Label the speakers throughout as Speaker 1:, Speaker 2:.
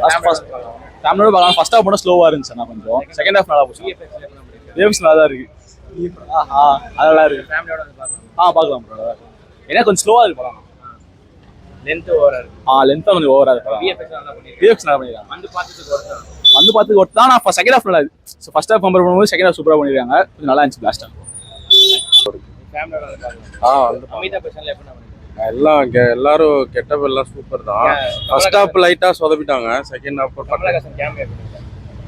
Speaker 1: ஃபேமிலியோட பார்க்கலாம். First half மட்டும் ஸ்லோவாக இருந்துச்சு நான் கொஞ்சம். செகண்ட் ஹாஃப் நல்லா போச்சு. விஎஃப்எக்ஸ் நல்லா தான் இருக்கு. அதெல்லாம் இருக்கு. பார்க்கலாம் ப்ரோ. ஏன்னா கொஞ்சம் ஸ்லோவாக இருக்கு படம். லென்த்தாக கொஞ்சம் ஓவரா இருக்கு. விஎஃப்எக்ஸ் நல்லா பண்ணிருக்காங்க. வந்து பார்த்து ஒர்த் தான். நான் செகண்ட் ஹாஃப் நல்லா இருக்கு. ஃபர்ஸ்ட் ஹாஃப் கம்பேர் பண்ணும்போது செகண்ட் ஹாஃப் சூப்பராக பண்ணிருக்காங்க. கொஞ்சம் நல்லா இருந்துச்சு லாஸ்ட் ஹாஃப்.
Speaker 2: எல்லாம் எல்லாரும் கெட்டப் எல்லாம் சூப்பர் தான். ஃபர்ஸ்ட் ஹாஃப் லைட்டா சொதப்பிட்டாங்க. செகண்ட் ஹாஃப்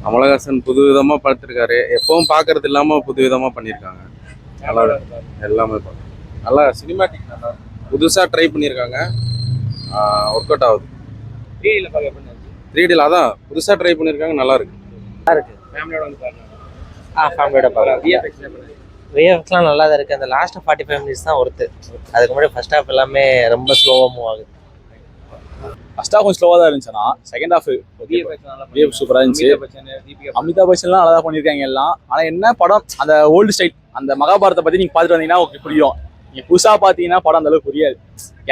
Speaker 2: கமலஹாசன் புது விதமா பார்த்துருக்காரு. எப்பவும் பாக்குறது இல்லாம புது விதமா பண்ணிருக்காங்க. நல்லா எல்லாமே நல்லா சினிமாட்டிக் நல்லா புதுசா ட்ரை பண்ணிருக்காங்க. ஒர்க் அவுட் ஆகுது. 3Dல அதான் புதுசா ட்ரை பண்ணிருக்காங்க. நல்லா இருக்கு.
Speaker 3: ஃபேமிலியோட பார்க்கலாம். விஎஃப்எக்ஸ்லாம் நல்லா தான் இருக்குது. அந்த லாஸ்ட் 45 மினிட்ஸ் தான் ஒர்த்து. அதுக்கு முன்னாடி ஃபர்ஸ்ட் ஹாஃப் எல்லாமே ரொம்ப ஸ்லோவாக மூவ் ஆகுது.
Speaker 1: ஃபர்ஸ்ட் ஹாஃப் கொஞ்சம் ஸ்லோவாக தான் இருந்துச்சு. ஆனால் செகண்ட் ஹாஃப் விஎஃப் சூப்பராக இருந்துச்சு. அமிதாப் பச்சன்லாம் நல்லா தான் பண்ணியிருக்காங்க எல்லாம். ஆனால் என்ன படம் அந்த ஓல்டு ஸ்டைல் அந்த மகாபாரத்தை பற்றி நீங்கள் பார்த்துட்டு வந்தீங்கன்னா உங்களுக்கு புரியும். நீங்கள் புதுசாக பார்த்தீங்கன்னா படம் அந்த அளவுக்கு புரியாது.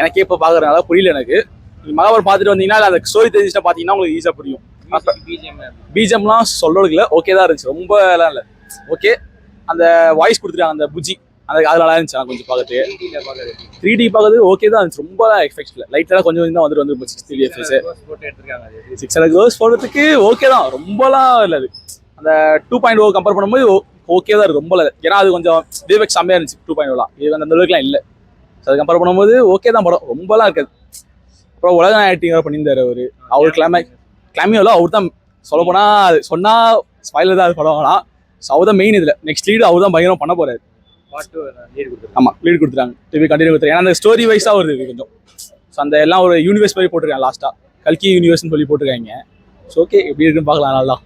Speaker 1: எனக்கே இப்போ பார்க்குறதுனால புரியல எனக்கு. நீங்கள் மகாபாரத் பார்த்துட்டு வந்தீங்கன்னா அந்த ஸ்டோரி தெரிஞ்சுட்டு பார்த்தீங்கன்னா உங்களுக்கு ஈஸியாக புரியும். பிஜிஎம்லாம் சொல்றதுக்கு இல்லை, ஓகே தான் இருந்துச்சு. ரொம்ப எல்லாம் இல்லை, ஓகே. அந்த வாய்ஸ் கொடுத்துருக்காங்க அந்த புஜி, அது நல்லா இருந்துச்சு. நான் கொஞ்சம் பார்க்கறது 3D பார்க்கறது ஓகே தான் இருந்துச்சு. ரொம்ப எஃபெக்ட்ஸ் இல்லை, லைட்டாக கொஞ்சம் தான் வந்துட்டு 6 எஃப்எஸ் 600 க்ரோஸ் போடுறதுக்கு ஓகே தான். ரொம்பலாம் இல்லை. அது அந்த 2.0 கம்பேர் பண்ணும்போது ஓகே தான் இருக்கு. ரொம்ப இல்லை, ஏன்னா அது கொஞ்சம் விஎஃப்எக்ஸ் செம்மையாக இருந்துச்சு 2.0. இது அந்த அளவுக்குலாம் இல்லை. அதை கம்பேர் பண்ணும்போது ஓகே தான் படம், ரொம்பலாம் இருக்காது. அப்புறம் உலக ஆக்டிங் பண்ணியிருந்தாரு அவர் கிளாமியோவில் அவர் தான் சொல்ல போனால் அது சொன்னால் ஸ்பாயிலர் தான் அது படம். ஆனால் அவர் தான் மெயின். இதில் நெக்ஸ்ட் லீடு அவர் தான் பயங்கரம் பண்ண போறாரு. ஆமாம், லீடு கொடுத்துருக்காங்க. டிவி கண்டினியூ கொடுத்துருக்காங்க. ஏன்னா அந்த ஸ்டோரி வைஸாக வருது கொஞ்சம். ஸோ அந்த எல்லாம் ஒரு யூனிவர்ஸ் மாதிரி போட்டிருக்காங்க. லாஸ்ட்டாக கல்கி யூனிவர்ஸ்னு சொல்லி போட்டிருக்காங்க. ஸோ ஓகே, எப்படி இருக்குன்னு பார்க்கலாம். நல்லா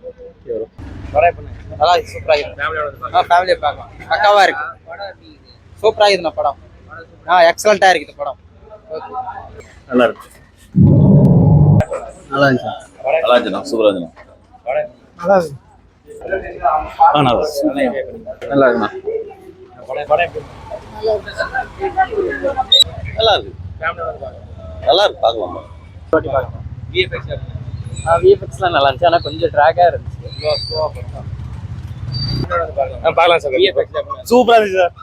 Speaker 4: ஃபேமிலியை பார்க்கலாம். பக்காவாக இருக்கு. சூப்பராக இருக்குது படம். எக்ஸலண்ட்டாக இருக்குது படம்.
Speaker 1: நல்லா இருக்கு. நல்லா இருந்துச்சு. நல்லா இருந்துச்சுண்ணா, சூப்பராக இருந்துச்சுண்ணா. நல்லா இருக்கு. நல்லா இருக்குண்ணா. நல்லா இருக்கு. நல்லா இருக்கு, பார்க்கலாம்.
Speaker 4: விஎஃப்எக்ஸ்லாம் நல்லா இருந்துச்சு. ஆனால் கொஞ்சம் ட்ராகாக இருந்துச்சு.
Speaker 1: பார்க்கலாம் சார். சூப்பராக இருந்துச்சு சார்.